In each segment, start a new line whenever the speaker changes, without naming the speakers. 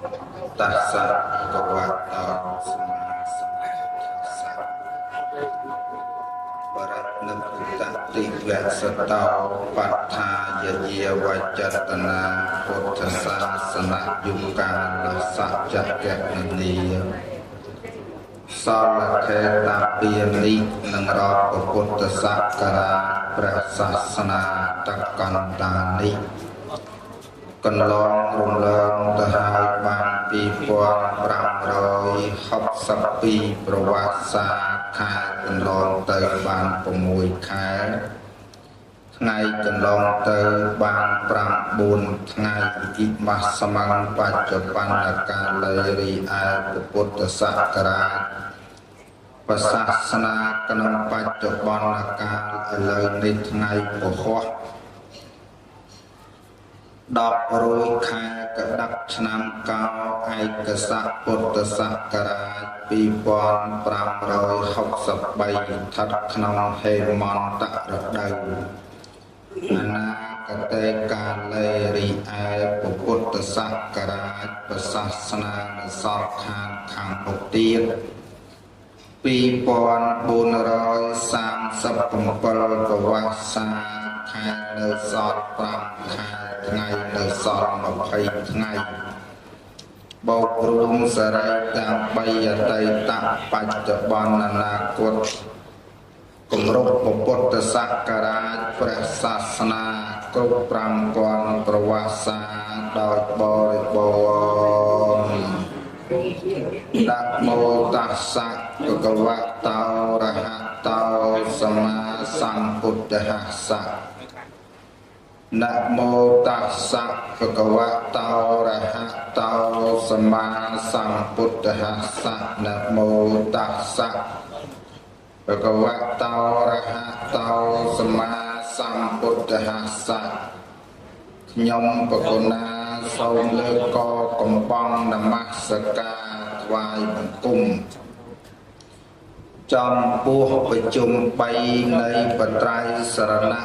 ตัสสะภะคะวะโตสัมมาสัมพุทธัสสะวะระนะพุทธติวะสตโตปัฏฐายเยวัจจตนาพุทธศาสนายุกาลสัจจกะนีสรเทตาเปียนินังรอพระพุทธศักราชព្រះសាសនាតកន្តានិកន្លងរំលងទៅហើយបាន2562ប្រវត្តិសាស្ត្រខែកន្លងទៅបាន6ខែថ្ងៃកន្លងទៅបាន9ថ្ងៃអ៊ីម៉ាស់សម័យបច្ចុប្បន្នកាលរីឯពុទ្ធសករាជព្រះសាសនាក្នុងបច្ចុប្បន្នកាលឥឡូវនេះថ្ងៃពហុ10រោចខែកដឹកឆ្នាំកោឯកស័កពុទ្ធសករាជ2563ស្ថិតក្នុងហេមន្តរដូវអនាគតកាលេរីឯពុទ្ធសករាជព្រះសាសនានៅសល់ខាងមុខទៀត2437ប្រវត្តិសាស្ត្រខែនៅសល់5ខែថ្ងៃនៅសល់20ថ្ងៃបូករួមសរីទាំង3អតីតបច្ចុប្បន្នអនាគតគម្រប់ពុទ្ធសករាជព្រះសាសនាគ្រប់5000ប្រវត្តិសាស្ត្រដោយបរិបូរណ៍นะโมตัสสะภะคะวะโตอะระหะโตสัมมาสัมพุทธัสสะนะโมตัสสะภะคะวะโตอะระหะโตสัมมาสัมพุทธัสสะนะโมตัสสะภะคะวะโตอะระหะโตสัมមាសម្ពុទ្ធស្សៈខ្ញុំបកុណាសូមលើកកកំបងនមស្ការថ្វាយបង្គំចំពោះប្រជុំ3នៃបត្រៃសរណៈ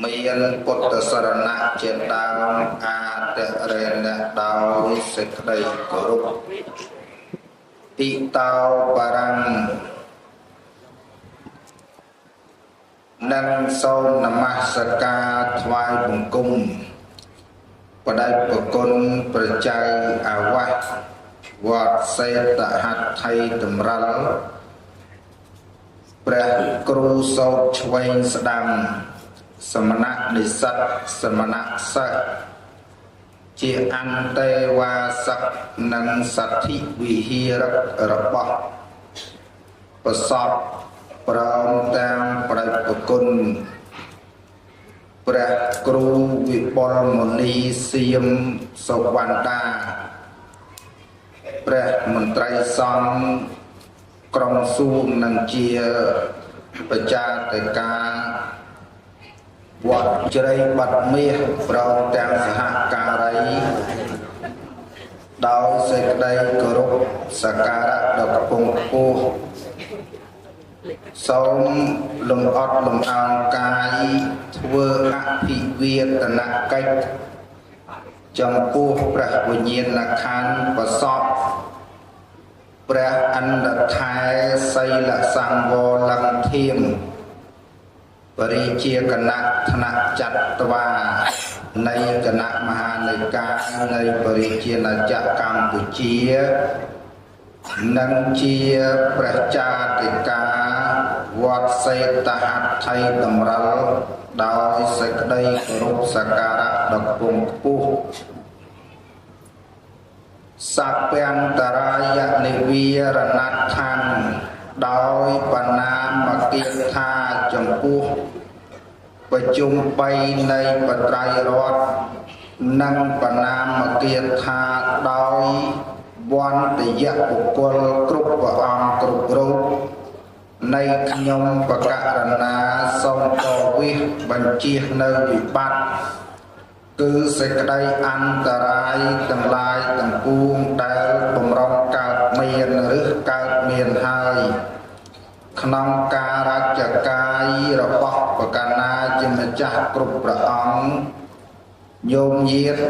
មានពុទ្ធសរណៈជាដើមអាទិរេណដោយសេចក្តីគោរពអ៊ីតោបរੰនិងសូមនមស្ការថ្វាយបង្គំបដិប្រគុណព្រះចៅអាវាសវត្តសេតហត្ថីតម្រិលព្រះគ្រូសោតឆ្វេងស្ដាំសមណៈនិស្សិតសមណៈសិស្សជាអន្តេវាសកនិងសទ្ធិវិហារករបស់ប្រសពព្រមទាំងប្រតិប្រគុណព្រះគ្រូវិបុលមុនីសៀមសុវណ្ដាព្រះមន្ត្រីសង្ឃក្រុងសួងនិងជាបច្ចាតិកាវត្តជ្រៃបាត់មាសព្រមទាំងសហការីដោយសេចក្តីគោរពសក្ការៈដ៏កំពុងខ្ពស់សូមលំអត់លំអោនកាយធ្វើអភិវាទនកិច្ចចំពោះព្រះវិញ្ញាណក្ខន្ធប្រសពព្រះអន្តថែសីលសង្វរលង្ធាមបរិជាគណៈថ្នាក់ចាត់ត្វានៃគណៈមហានាយកានៃបរិជាណាចក្រកម្ពុជានិងជាព្រះចាតិកាវត្តសេតហត្ថីតម្រិលដោយសេចក្តីគោរពសក្ការៈដ៏ខ្ពង់ខ្ពស់សព្វន្តរាយនិវារណដ្ឋានដោយបណ្ណាមគាថាចំពោះប្រជុំ3នៃបត្រៃរដ្ឋនិងបណ្ណាមគាថាដោយវន្តយៈបុគ្គលគ្រប់ព្រះអង្គគ្រប់រូបនៃខ្ញុំបកករណាសូមតវិះបញ្ជៀសនៅវិបត្តិគឺសេចក្តីអន្តរាយទាំងឡាយទាំងពួងដែលបំរុងកើតមានឬកើតមានហើយក្នុងការរចកាយរបស់បកណាជាម្ចាស់គ្រប់ព្រះអង្គ โยมញាតិ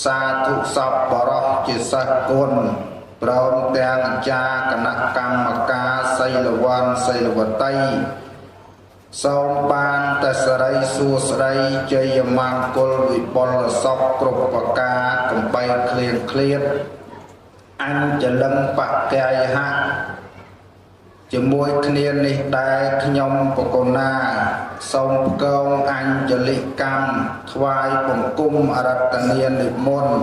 สาธุសប្បុរសជាសិស្សគុណព្រមទាំងអាចារ្យគណៈកម្មការសីលវ័នសីលវតីសូមបានតែសិរីសួស្តីជ័យមង្គលវិបុលសុខគ្រប់ប្រការកំបីឃ្លៀងឃ្លាតអញ្ចលឹងបកាយហៈជាមួយគ្នានេះដែរខ្ញុំបកុណាសូមផ្គងអញ្ជលិកម្មថ្វាយបង្គំអរតនានិមន្ត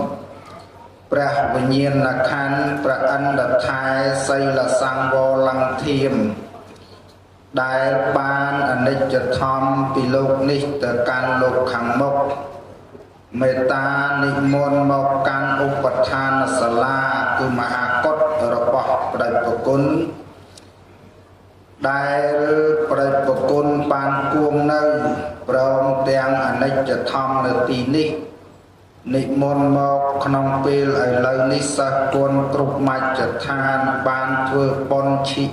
ព្រះវិញ្ញាណក្ខន្ធព្រះអន្តថែសីលសង្វរលង្ធាមដែលបានអនិច្ចធម្មពីលោកនេះទៅកាន់លោកខាងមុខមេត្តានិមន្តមកកាន់ឧបដ្ឋានសាលាគឺមហាកុដរបស់ព្រះប្រគុណដែលព្រះប្រគុណបានគួងនៅព្រមទាំងអនិច្ចធម្មនៅទីនេះនិមន្តមកក្នុងពេលឥឡូវនេះសិស្សគុណគ្រប់មជ្ឈដ្ឋានបានធ្វើបុណ្យឈិ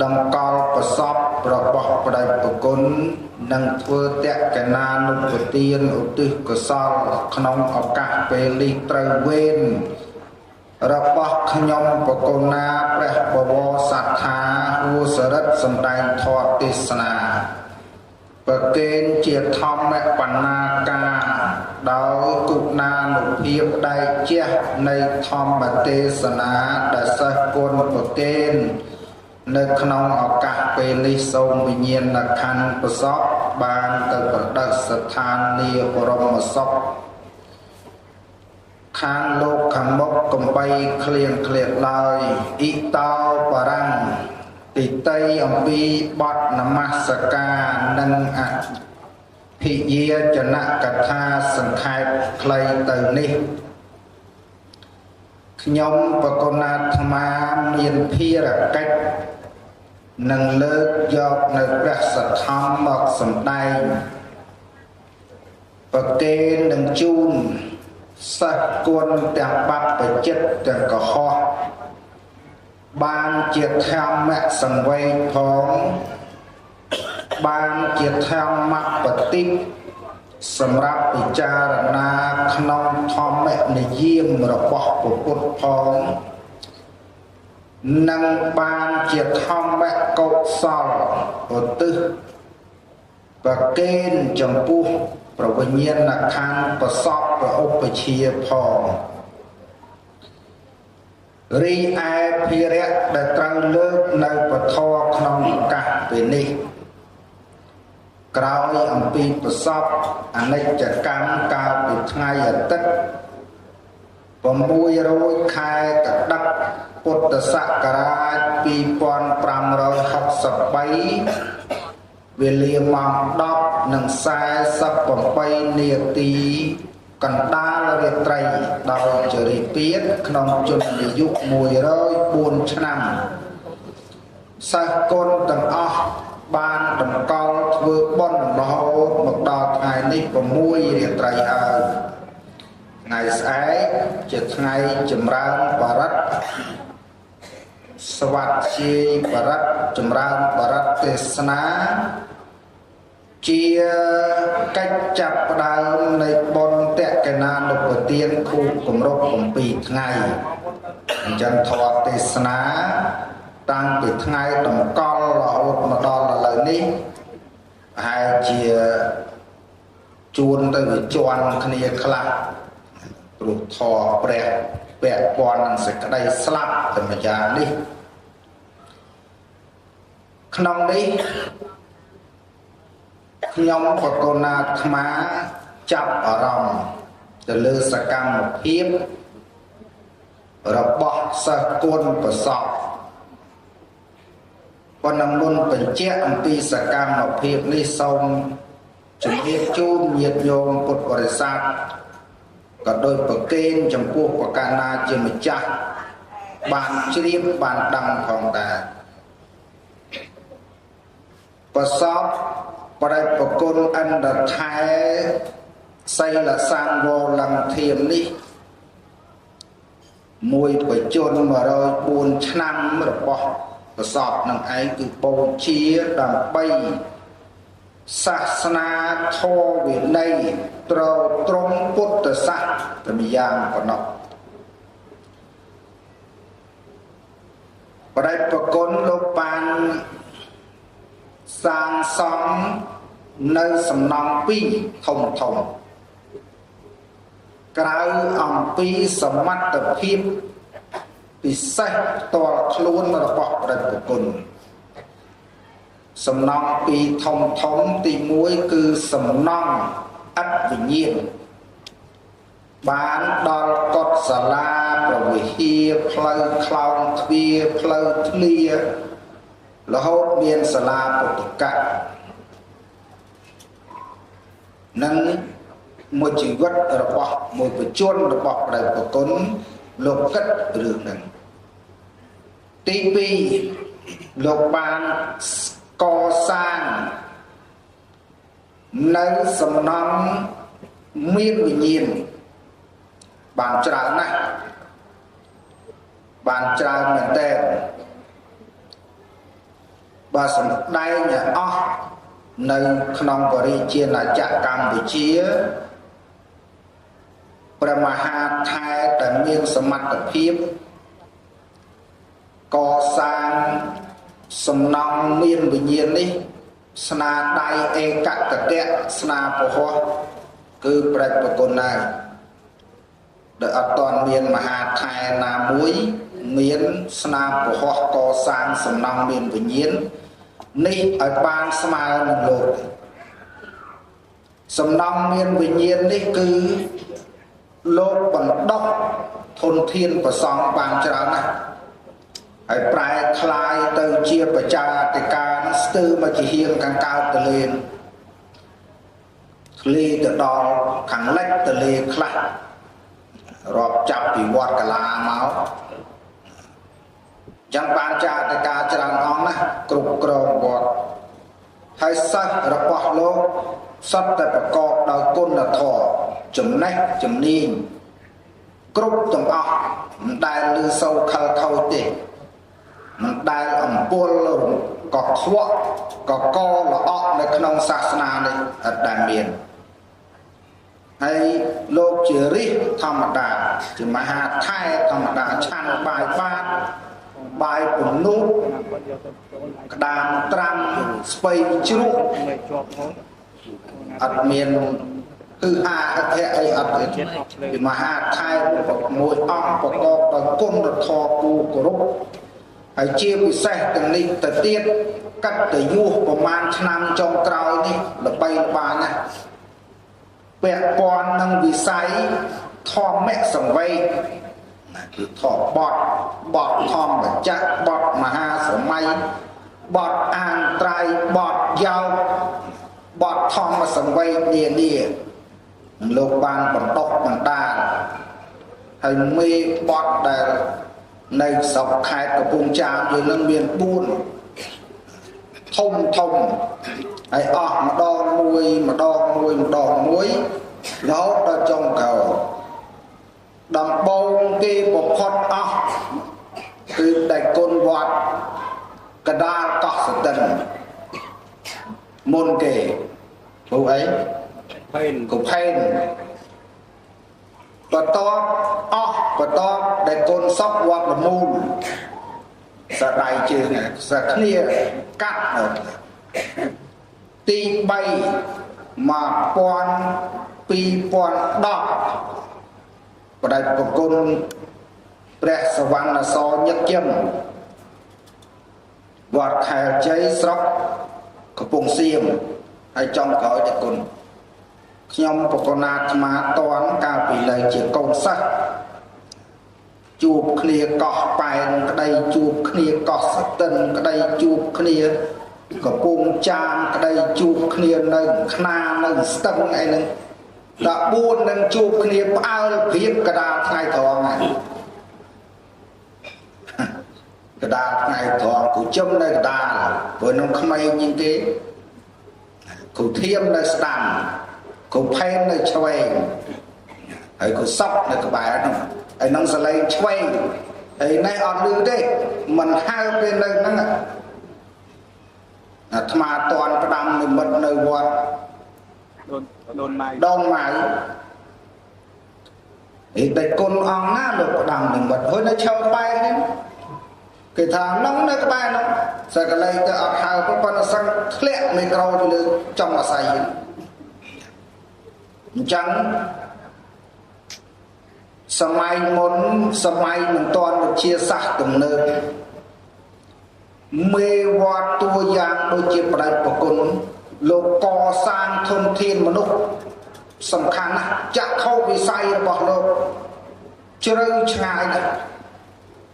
តម្កល់ប្រសពរបស់ព្រះប្រគុណនិងធ្វើតក្កណានុប្រទានឧទ្ទិសកុសលក្នុងឱកាសពេលនេះត្រូវវេនរបស់ខ្ញុំបកុណាព្រះបវរសត្ថាហួសរិទ្ធសម្ដែងធម៌ទេសនាប្រកេនជាធម្មបណ្ណាការដោយគុណានុភាពដែលជះនៃធម្មទេសនាដែលសិស្សគុណប្រកេននៅក្នុងឱកាសពេលនេះសូមវិញ្ញាណក្ខន្ធប្រសពបានទៅប្រដិស្ថាននាបរមសុខខាងលោកខាងមុខកំបីឃ្លៀងឃ្លាតឡើយអ៊ីតោបរាំងទីតីអំពីបទនមស្ការនិងអភិយាចនកថាសង្ខេបខ្លីទៅនេះខ្ញុំបកុណាអាត្មាមានភារកិច្ចនឹងលើកយកនៅព្រះសទ្ធំមកសម្ដែងប្រកេននឹងជូនសិស្សគុណទាំងបព្វជិតទាំងកុហកបានជាធម្មសង្វេគផងបានជាធម្មបតិសម្រាប់ពិចារណាក្នុងធម្មនិយមរបស់ពុទ្ធផងនិងបានជាធម្មកុសលឧទ្ទិសប្រកេនចំពោះព្រះវិញ្ញាណក្ខន្ធប្រសពប្រឧបជាផងរីឯភារៈដែលត្រូវលើកនៅពធក្នុងឱកាសពេលនេះក្រោយអំពីប្រសពអនិច្ចកម្មកាលពីថ្ងៃអាទិត្យ600ខែកដឹកពុទ្ធសករាជ2563វេលាម៉ោង 10:48 នាទីកណ្ដាលរាត្រីដោយចរិពាតក្នុងជន្មាយុ104ឆ្នាំសិស្សគុណទាំងអស់បានតម្កល់ធ្វើបុណ្យរហូតមកដល់ថ្ងៃនេះ6រាត្រីហើយថ្ងៃស្អែកជាថ្ងៃចម្រើនបរិត្តស្វាធ្យាយបរិត្តចម្រើនបរិត្តទេសនាជាកិច្ចចាប់ផ្ដើមនៃបុណ្យតក្កណានុប្រទានខួបគម្រប់7ថ្ងៃអញ្ចឹងធម៌ទេសនាតាំងពីថ្ងៃតម្កល់រហូតមកដល់ឥឡូវនេះហើយជាជួនទៅវាជន់គ្នាខ្លះព្រោះធម៌ព្រះពាក់ព័ន្ធនឹងសេចក្តីស្លាប់តែម្យ៉ាងនេះក្នុងនេះខ្ញុំបកុណាអាត្មាចាប់អារម្មណ៍ទៅលើសកម្មភាពរបស់សិស្សគុណប្រសពប៉ុន្តែមុនបញ្ជាក់អំពីសកម្មភាពនេះសូមជម្រាបជូនញាតិញោមពុទ្ធបរិស័ទក៏ដោយប្រកេនចំពោះប្រកាសណាជាម្ចាស់បានជ្រាបបានដឹងផងដែរប្រសពព្រះប្រគុណអន្តថែសីលសង្វរលង្ធាមនេះមួយបច្ចុប្បន្ន104ឆ្នាំរបស់ប្រសពនឹងឯងគឺបូជាដើម្បី សាសនាធម៌វិន័យត្រូវត្រង់ពុទ្ធសាសនាតែម្យ៉ាងប៉ុណ្ណោះបរិបប្រគុណលោកបានសាងសង់នៅសំណង់ពីរធំធំក្រៅអំពីសមត្ថភាពពិសេសផ្ទាល់ខ្លួនរបស់បរិបប្រគុណសំណង់ពីរធំធំទី1គឺសំណង់អត្តវិញ្ញាណបានដល់កុដិសាលាប្រវិហារផ្លូវខ្លោងទ្វារផ្លូវធ្លារហូតមានសាលាពុទ្ធិកៈនិងមួយជីវិតរបស់មួយបជនរបស់ព្រះប្រគុណលោកគិតរឿងហ្នឹងទី2លោកបានកសាងនៅសំណង់មានវិញ្ញាណបានច្រើនណាស់បានច្រើនមែនតើបើសម្ដែងអស់នៅក្នុងបរិជាណាចក្រកម្ពុជាព្រះមហាថែដែលមានសមត្ថភាពកសាងសំណង់មានវិញ្ញាណនេះស្នាដៃឯកតតៈស្នាពហោះគឺព្រះប្រគុណហើយដែលអត់ទាន់មានមហាថែណាមួយមានស្នាពហោះកសាងសំណង់មានវិញ្ញាណនេះឲ្យបានស្មើនឹងលោកសំណង់មានវិញ្ញាណនេះគឺលោកបណ្ដុះធនធានប្រសង់បានច្រើនណាស់ហើយប្រែคล้ายទៅជាបច្ចាតិកាស្ទើរមកជាហៀងខាងកើតទលេធ្លាទៅដល់ខាងលិចទលេខ្លះរាប់ចាប់ពីវត្តកាឡាមកចាំបានចាតិកាច្រើនអង្គណាស់គ្រប់គ្រងវត្តហើយសិស្សរបស់លោកសុទ្ធតែប្រកបដោយគុណធម៌ចំណេះជំនាញគ្រប់ទាំងអស់មិនដែលលឺសូរខលខូចទេមិនដែលអំពុលកខ្វក់កកល្អក់នៅក្នុងសាសនានេះអត់ដែលមានហើយលោកជារិះធម្មតាជាមហាថែធម្មតាឆាន់បាយបាតបាយពនុក្តាមត្រាំស្ពៃជ្រូកអត់មានគឺអាអធិអីអត់ទេពីមហាថែមួយអង្គប្រកបដោយគុណធម៌គូគោរពហើយជាពិសេសទាំងនេះទៅទៀតកតញ្ញូប្រមាណឆ្នាំចុងក្រោយនេះល្បីល្បាញណាស់ពាក់ព័ន្ធនឹងវិស័យធម្មសង្វេគគឺធម៌បទធម្មបច្ចៈបទមហាសម័យបទអានត្រៃបទយោបទធម្មសង្វេគនានាលោកបានបណ្ដុះបណ្ដាលហើយមេបទដែលនៅស្រុកខេត្តកំពង់ចាមយើងនឹងមាន4ធំហើយអស់ម្ដងមួយរហូតដល់ចុងក្រោយដំបូងគេបំផុតអស់គឺតែគុណវត្តកដាលកោះសតិនមុនគេព្រោះអីកុផេនបន្ទាប់ដែលគុណសពវត្តលមូលសដៃជើងសាគ្នាកាត់ទី3 1210បដិប្រគុណព្រះសវណ្ណសរញឹកយឹមវត្តខែលជ័យស្រុកកំពង់សៀមហើយចំក្រោយតែគុណខ្ញុំប្រកណាអាត្មាតនកាលពីនៅជាកូនសិស្សជួបគ្នាកោះប៉ែនក្តីជួបគ្នាកោះសតិនក្តីជួបគ្នាកំពង់ចាមក្តីជួបគ្នានៅខ្នានៅស្ទឹងអីហ្នឹង14នឹងជួបគ្នាផ្អើលព្រៀបកដាលថ្ងៃត្រង់ហើយកដាលថ្ងៃត្រង់គូជុំនៅកដាលព្រោះក្នុងក្មេងជាងគេគូធៀមនៅស្ដាំគូផែននៅឆ្វេងហើយគូសក់នៅក្បែរហ្នឹងហើយនឹងសលេងឆ្វេងហើយនេះអត់លឺទេមិនហៅពេលនៅហ្នឹង អាត្មាតន់ផ្ដាំនិមិត្តនៅវត្ត
ដូនម៉ៅ
អីតែគុណអង្គណាលោកផ្ដាំនិមិត្តហើយនៅឈើបែកនេះគេថានឹងនៅក្បែរនោះសកលៃទៅអត់ហៅប៉ុន្តែសឹងធ្លាក់មីក្រូទៅលើចំអាស័យអញ្ចឹងសម័យមុនសម័យមិនទាន់វិទ្យាសាស្ត្រទំនើបមេវត្តតួយ៉ាងដូចជាបដិបគុណលោកកសាងធនធានមនុស្សសំខាន់ណាស់ចាក់ខុសវិស័យរបស់លោកជ្រៅឆ្ងាយណាស់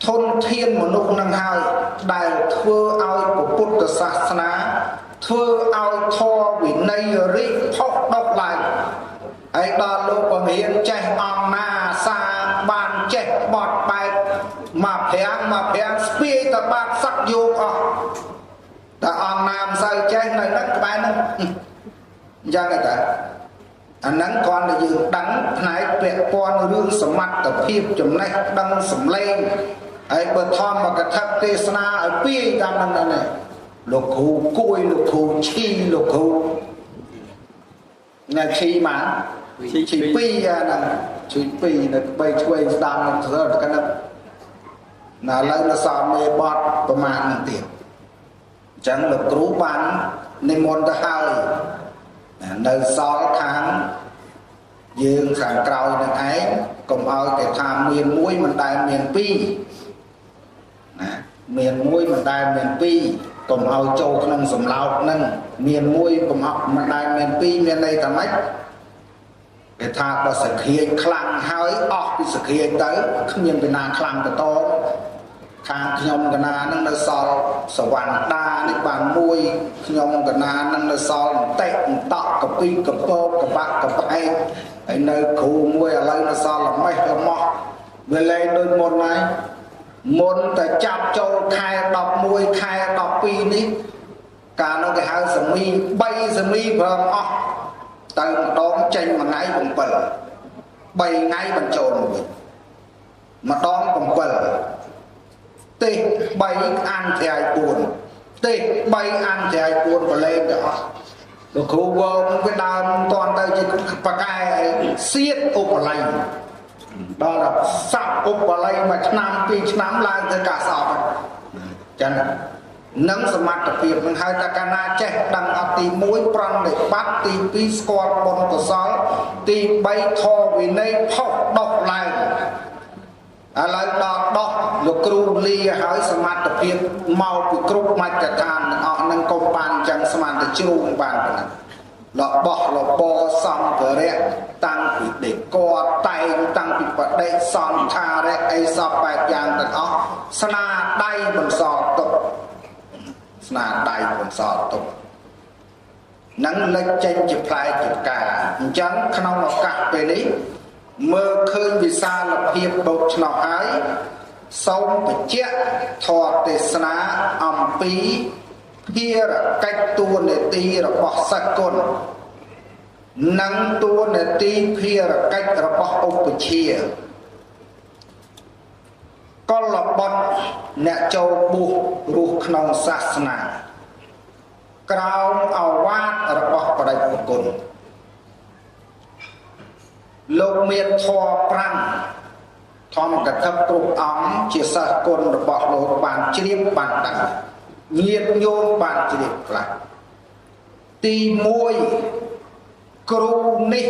ធនធានមនុស្សនឹងហើយដែលធ្វើឲ្យពុទ្ធសាសនាធ្វើឲ្យធម៌វិន័យរីកផុសដុតឡើងហើយដល់លោកពរៀនចេះអង្គណាសាបានចេះបត់បែកមកប្រាំងស្ពាយតបាត់សឹកយកអស់តែអង្គណាមិនសូវចេះនៅនឹងក្បែរនោះអញ្ចឹងតែអាហ្នឹងគ្រាន់តែយើងដឹងផ្នែកពាក់ព័ន្ធរឿងសមត្ថភាពចំណេះដឹងសម្លេងហើយបើធម្មកថាទេសនាឲ្យពីតាមហ្នឹងណាលោកគ្រូគួយលោកគ្រូឈីលោកគ្រូណាឈីមកឈីពីរអាហ្នឹងឈីពីរនៅបីឆ្វេងស្ដាំនឹងទៅកណ្ដឹងណាឥឡូវនៅសមមេបត់ប្រមាណហ្នឹងទៀតអញ្ចឹងលោកគ្រូបាននិមន្តទៅហើយនៅសល់ខាងយើងខាងក្រោយនឹងឯងកុំឲ្យគេថាមានមួយមិនដែលមានពីរណាមានមួយមិនដែលមានពីរកុំឲ្យចូលក្នុងសំឡោតនឹងមានមួយកុំអត់មិនដែលមានពីរមានន័យថាម៉េចគេថាបើសក្រាចខ្លាំងហើយអស់ពីសក្រាចទៅគ្មានពីណាខ្លាំងទៅតខាងខ្ញុំកណានឹងនៅសល់សវណ្ណដានេះបានមួយខ្ញុំកណានឹងនៅសល់បន្តិចបន្តកពីកពកកបាក់កបែកហើយនៅគ្រូមួយឥឡូវនៅសល់ល្មេះល្មោះវាលែងដូចមុនហើយមុនតែចាប់ចូលខែ11ខែ12នេះកាលនោះគេហៅសមី3សមីប្រងអស់ទៅម្ដងចេញមួយថ្ងៃ7 3ថ្ងៃបញ្ចូលមួយម្ដង7ទេ3អានត្រៃ4ទេ3អានត្រៃ4បលែងទៅអស់លោកគ្រូវងវាដើមតន់ទៅជាបកែសៀតឧបល័យដល់សាប់ឧបល័យមួយឆ្នាំ2ឆ្នាំឡើងទៅកាសោបចឹងនឹងសមត្ថភាពនឹងហៅថាកាលណាចេះដឹងអត់ទី1ប្រណិបត្តិទី2ស្គាល់បុណ្យកុសលទី3ធម៌វិន័យផុសដុសឡើងឥឡូវដល់ដោះលោកគ្រូលាហើយសមត្ថភាពមកពីគ្រប់មជ្ឈដ្ឋានទាំងអស់នឹងកុំបានចឹងស្មានតែជ្រូងបានប៉ុណ្ណឹងរបស់របរសម្ភារៈតាំងពីដេកតែងតាំងពីបដិសន្ធារៈអីសពបែបយ៉ាងទាំងអស់ស្នាដៃបន្សល់ទុកស្នាដៃបន្សល់ទុកនឹងលេចចេញជាផ្លែជាផ្កាអញ្ចឹងក្នុងឱកាសពេលនេះមើលឃើញវិសាលភាពដូច្នោះហើយសូមបញ្ជាក់ធម៌ទេសនាអំពីភារកិច្ចតួនាទីរបស់សក្គុណនិងតួនាទីភារកិច្ចរបស់ឧបជាកលបុត្រអ្នកចូលបួសរស់ក្នុងសាសនាក្រោមឱវាទរបស់បដិបគុណលោកមានធម៌5ធម្មកថាគ្រប់អង្គជាសិស្សគុណរបស់លោកបានជ្រាបបានដឹងញាតិញោមបានជ្រាបខ្លះទី1គ្រូនេះ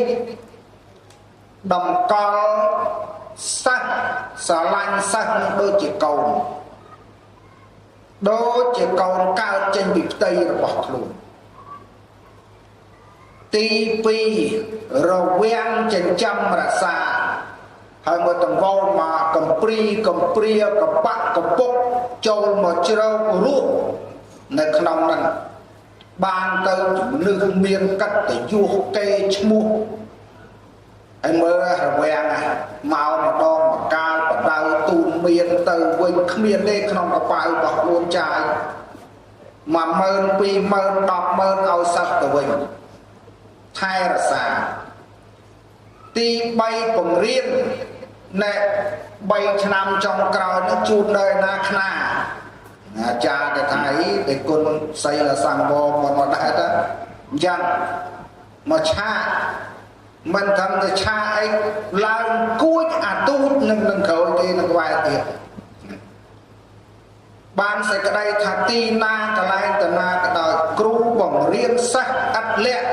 តម្កល់សិស្សស្រឡាញ់សិស្សដូចជាកូនកើតចេញពីផ្ទៃរបស់ខ្លួនទី2រវាងចិញ្ចឹមរក្សាហើយមកតង្វល់មកកំព្រាកបាក់កពុកចូលមកជ្រៅរស់នៅក្នុងហ្នឹងបានទៅជំនឿមានកិត្តិយសគេឈ្មោះហើយមើលរវាងមកម្ដងមកកាលបដៅទូនមានទៅវិញគ្មានទេក្នុងកប៉ៅរបស់ខ្លួនចាយ10000 20000 100000ឲ្យសិស្សទៅវិញថែរក្សាទី3បង្រៀនណែ3ឆ្នាំចុងក្រោយនេះជូនដល់ណាខ្នា អាចារ្យគេថាអីតែគុណសីលសង្វរមកដែរទៅអញ្ចឹងមកឆាមិនត្រឹមតែឆាអីឡើងគួចអាទូចនឹងក្រោយទេនឹងក្បែរទៀតបានសេចក្តីថាទីណាកន្លែងតាណាក៏ដោយគ្រូបង្រៀនសិស្សឥតលក្ខ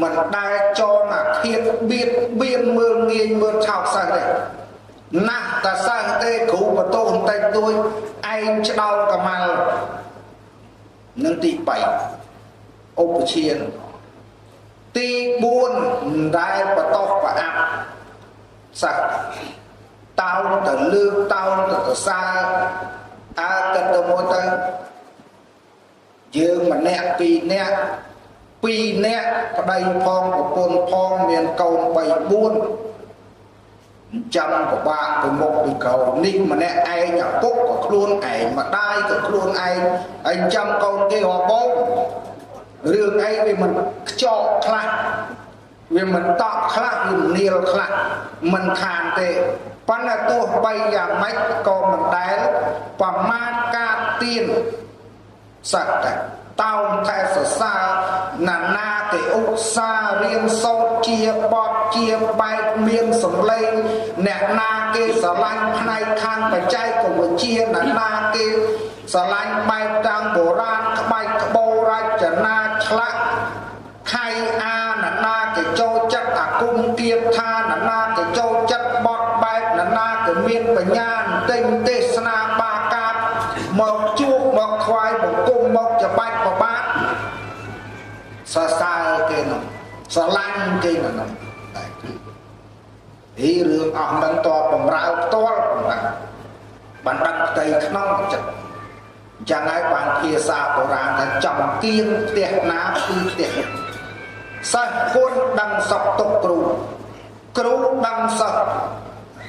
មិនដែលចងអាឃាតបៀតបៀនមើលងាយមើលឆោតសិស្សទេណាស់តែសិស្សទេគ្រូបន្ទោសបន្តិចតួចឯងឆ្ដោលកម៉ាល់នឹងទី3ឧបជាទី4ដែលបតោប្រអាប់សិស្សតោនទៅលើកតោនទៅសរសើរអើគិតទៅមកទៅយើងម្នាក់2នាក់2នាក់ប្តីផងប្រពន្ធផងមានកូន3 4ចាំពិបាកទៅមុខពីក្រោយនេះម្នាក់ឯងឪពុកក៏ខ្លួនឯងម្ដាយក៏ខ្លួនឯងហើយចាំកូនគេហបោរឿងអីវាមិនខ្ចក់ខ្លះវាមិនតក់ខ្លះវានាលខ្លះមិនខានទេប៉ុន្តែទោះបីយ៉ាងម៉េចក៏មិនដែលប្រមាថការទៀនសត្វតែតោងតែសរសើរណានាគេឧស្សាហ៍រៀនសូត្រជាបទជាបែបមានសម្លេងអ្នកណាគេស្រឡាញ់ផ្នែកខាងបច្ចេកវិទ្យាអ្នកណាគេស្រឡាញ់បែបតាំងបុរាណក្បាច់ក្បូររចនាឆ្លាក់ខៃអាអ្នកណាគេចូលចិត្តអាគមគាថាអ្នកណាគេចូលចិត្តបទបែបអ្នកណាគេមានបញ្ញាទិញទេសនាបាកាបមកជួបមកខ្វាយបង្គំមកច្បាច់ប្របាទសរសើរគេនោះស្រឡាញ់គេនោះរឿងអស់នឹងតបំរើផ្ទាល់បានដឹងផ្ទៃក្នុងចិត្តចឹងហើយបានភាសាបុរាណថាចំគៀងផ្ទះណាគឺផ្ទះសិស្សគុណដឹងសពទុកគ្រូគ្រូដឹងសិស្ស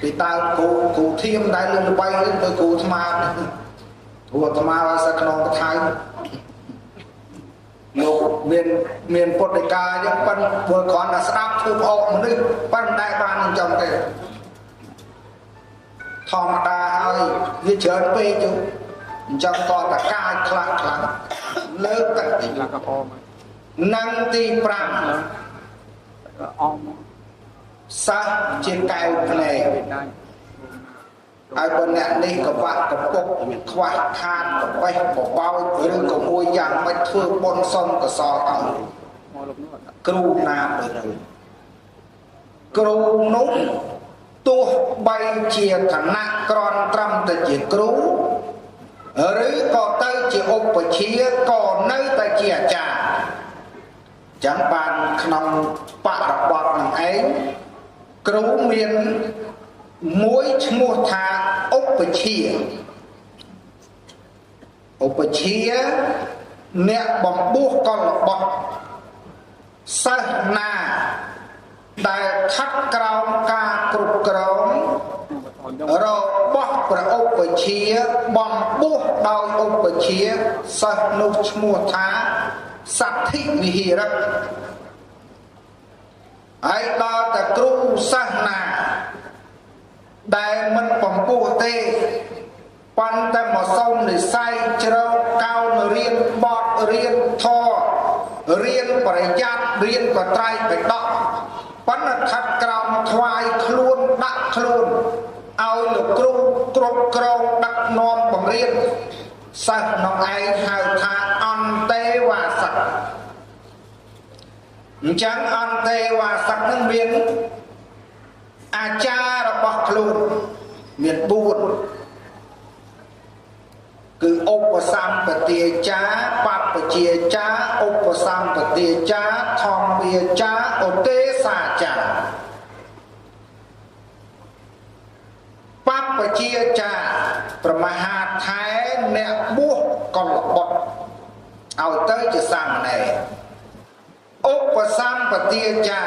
ពីតើគ្រូធៀមដែលលល្បីទៅគ្រូស្មាតគ្រូស្មាតសិស្សក្នុងកថាលោកមានពុទ្ធិកាអញ្ចឹងប៉ុន្តែពលគ្រាន់តែស្ដាប់ធ្វើអកមនុស្សប៉ុន្តែបានអញ្ចឹងទេធម្មតាហើយវាច្រើនពេកជុំអញ្ចឹងតតកាយខ្លះលើកទឹកទីខ្លះក៏អមនឹងទី5អមសិស្សជាកែវភ្នែកហើយបើអ្នកនេះកបាក់កពុកខ្វះខាតកបេះបបោចឬក៏មួយយ៉ាងមិនធ្វើបុណ្យសុំកសលឲ្យគ្រូណាទៅគ្រូនោះទោះបីជាឋានៈក្រន់ត្រឹមតែជាគ្រូឬក៏ទៅជាឧបជាក៏នៅតែជាអាចារ្យចឹងបានក្នុងបរិបទនឹងឯងគ្រូមានមួយឈ្មោះថាឧបជាអ្នកបំពោះកលបុត្រសិស្សណាដែលខិតក្រោមការគ្រប់គ្រងរបស់ព្រះឧបជាបំពោះដោយឧបជាសិស្សនោះឈ្មោះថាសទ្ធិវិហារៈហើយដល់តែគ្រូសិស្សណាដែលមិនបំពោះទេប៉ុន្តែមកសុំនិស័យជ្រៅកោនរៀនបទរៀនធម៌រៀនប្រយ័ត្នរៀនបត្រៃបិដកប៉ុន្តែខិតក្រោមថ្វាយខ្លួនដាក់ខ្លួនឲ្យលោកគ្រូគ្រប់គ្រងដឹកនាំបង្រៀនសិស្សក្នុងឯងហៅថាអន្តេវាសិកអញ្ចឹងអន្តេវាសិកនឹងមានអាចារ្យរបស់ខ្លួនមាន4គឺឧបសម្បទាចារបព្វជិចាឧបសម្បទាចាធម្មវាចាឧទេសាចាបព្វជិចាប្រមហាថែអ្នកបួសកុលបុត្រឲ្យទៅជាសាមណេរឧបសម្បទាចា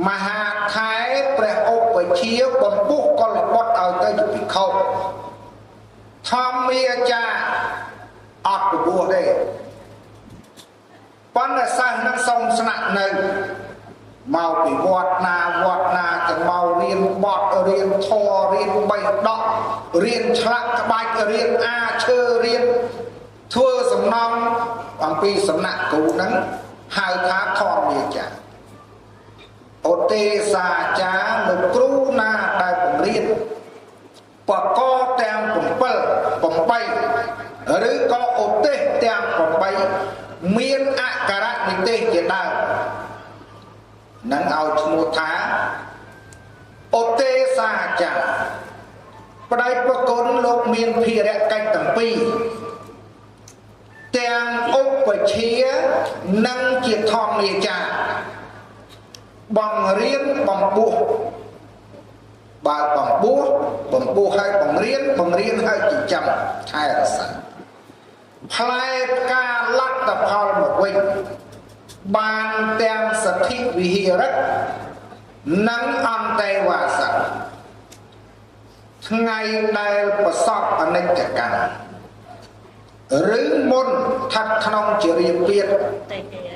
មហាថែព្រះឧបជាបំពុះកុលបុត្រឲ្យទៅជាភិក្ខុធម្មវាចាអត់ពពោះទេប៉ុន្តែសិស្សនឹងសុំស្នាក់នៅ mau bị vọt na chẳng mau riêng bọt riêng thò riêng bay đọ riêng chặt bạch riêng a chơ riêng thưa sầm non bằng pi sầm nặng cụ nắng hai tháng thon địa chả ô tê sa chá một cú na đại cùng riêng và có tem cùng bơ cùng bay rồi có ô tê tem cùng bay miên a cà rát đi tê chỉ đào nắng ao một tháng ô tê sa chả và đây có con lục miên phi rẽ cách tầng pi tiếng ốc và chia nâng chiếc thong địa chả bằng riêng bằng bùa bà bằng bùa hay bằng riêng hay chỉ chậm hai là sẵn phai ca lắc tập hào một quỳnh bàn tem sở thị vì hi rất nắng âm tay hòa sẵn ngày đây bà sọp ở nênh cả càng rứ môn thật không chỉ riêng biệt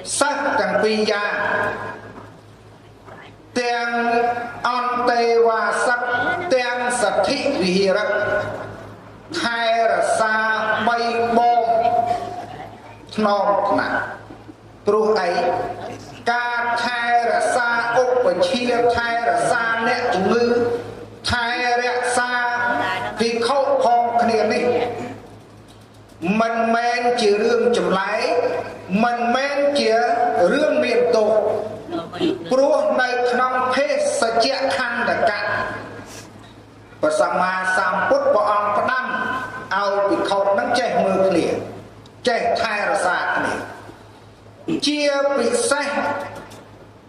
sắc càng pi ra tiếng on tê và sắc tiếng sở thị vì hi rất hai là xa bay bom non nặng pru ấy ca thai là xa ốc và chia thai là xa nẹ chủ ngư thai là xa vì khâu phong khả này mình men chỉ rương chùm lái mình men chỉ rương miền tổ pru này không phê sở chạy khăn đã cạn và xa mà xàm bút vào ông có năm ao vì khâu nắng chạy mưa khả chạy thai là xa khả này chia bị say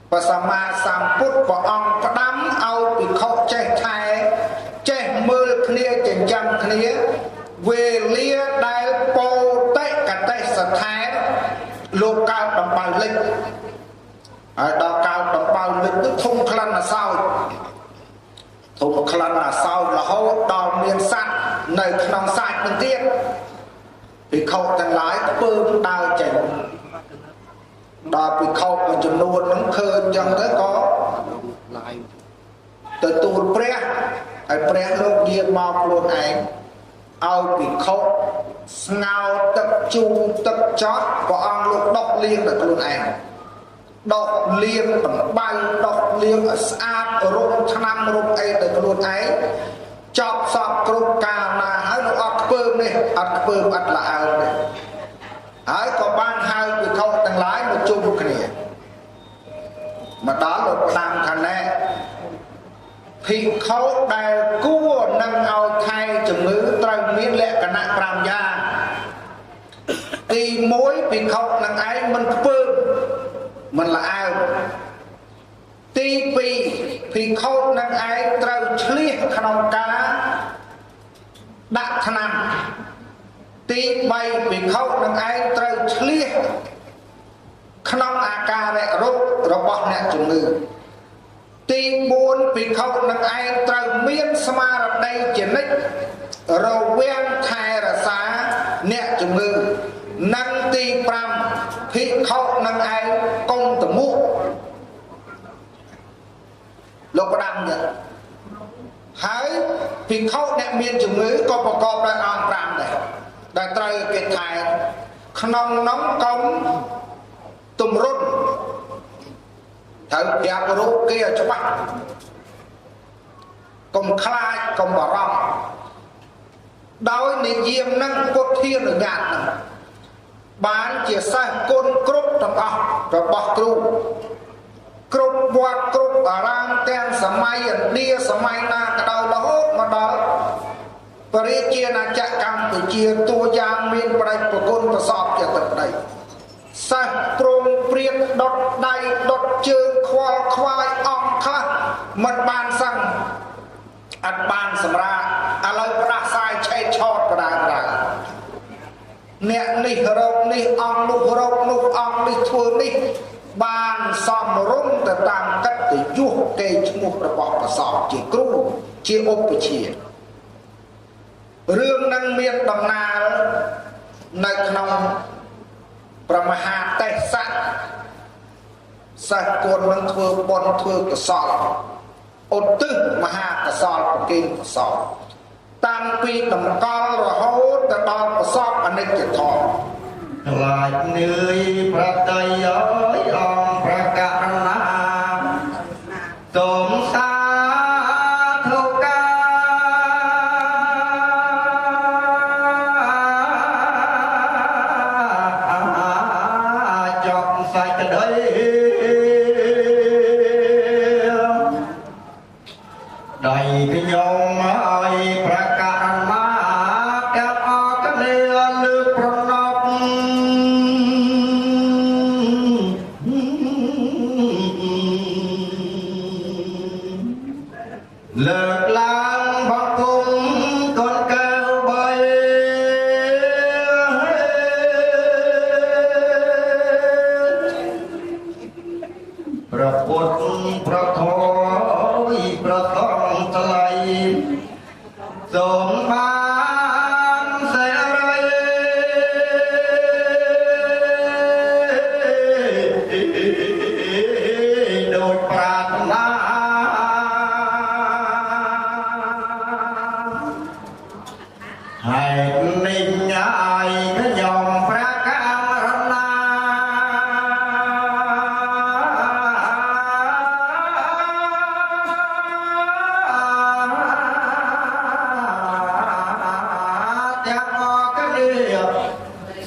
và sa ma sam put và ông có đám ao bị khâu che thai che mưa kia chèn chăm kia về lia đại po tây cả tây sa thái lô cao đồng bào linh ở đó cao đồng bào linh tức thùng khăn là sao thùng khăn là sao là hô đào miền sạch nơi non sạch bên tiên bị khâu thành lái bơm đào chèn đó bị khâu và chùm nuôn nóng khơi chẳng thế có từ tù pre ai pre lúc nhiên mọc luôn anh ao bị khâu ngao tập trung tập chót có ông lúc đọc liên được luôn anh đọc liên bằng bay đọc liên ở áp ở rung năm rung ấy được luôn ấy chọc sọc rung cào là hãy nó ọc bơm đi ọc bơm ọc là ao này hãy có ban hai bị khâu tăng lái một chung một kia mà đó là làm thành này thì khâu đại cua nâng ao thay chừng ngữ trần miên lệ cả nặng làm ra thì mỗi bị khâu nâng ấy mình phương mình là ao tí thì khâu nâng ấy trần chliết khăn cá đặt thân nằm tí bay bị khâu nâng ấy trần chliết khăn à ca rẹ rốt rồi bọt nè chừng ngữ tí bốn bị khâu nâng ấy trần miên sama ra đây chỉ nít rồi quen thai ra xá nè chừng ngữ nâng tí pram thì khâu nâng ấy công tử mũ lúc có đăng nhỉ hãy thì khâu nè miên chừng ngữ có bà cọp ra on pram này đã trời cái thai không nóng công tùm rút thử đẹp rút kia cho bắt cùng khai cùng bảo rong đói này diêm năng cốt thiên ở nhạt này bán chỉ sang côn cốt trong ọc rồi bọc tru cốt bọt cốt ở rang ten sả mai đia sả mai na cái đầu là hốt mà đó và đi chia là chạy cam từ chia tua giang miên và đây của côn và sọp cho tập đây sang prong priết đọt đầy đọt chương khoai ong khá mật bàn sang ăn bàn sầm ra à lời ra sai chạy chọt và đàn đàn nè nì rộng nì ong nụ rộng nụ ong nì thua nì bàn xòm rung từ tạm cách từ chuột cây chung một bọc và sọp chỉ cru chỉ ốp và chỉ rương năng miên đồng nào nơi nông Brahma tệ sẵn សេះគុណនឹងធ្វើបុណ្យធ្វើកុសលឧទ្ទិសមហាកុសលប្រគេនកុសលតាំងពីតម្កល់រហូតទៅដល់ប្រសពអនិច្ចធម៌ខ្លាចនឿយប្រតិយអើយអង្គប្រកាសណាសូមសាធុកាចប់សាច់ក្តីដៃខ្ញុំឲ្យប្រកាសណាកាប់អកលាលើប្រណប់លើកឡើងបង្គំកូនកែវបីព្រះពុទ្ធព្រះធម៌ព្រះសង្ឃថ្លៃសូមបានសេរីដោយប្រាថ្នាហើយនេះញ៉ាយខ្ញុំប្រកាសណាទាំងអស់គ្នា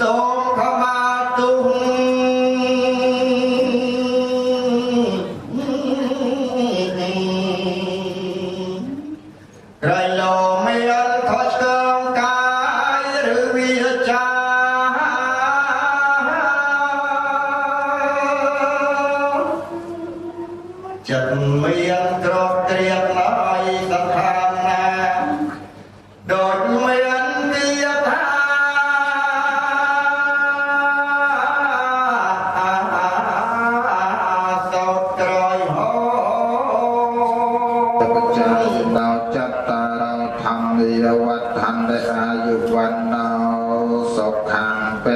សូមខមាទុំក្រៃលោមានខុសឆ្គងកាយឬវាចាចិត្តមានក្រោកត្រៀមហើយសន្តានណាដូចមានវាថាសោតក្រោយហោតបច្ច័យដោចតរោធម្មយវត្ថន្តិអាយុវណ្ណោសុខាំពេ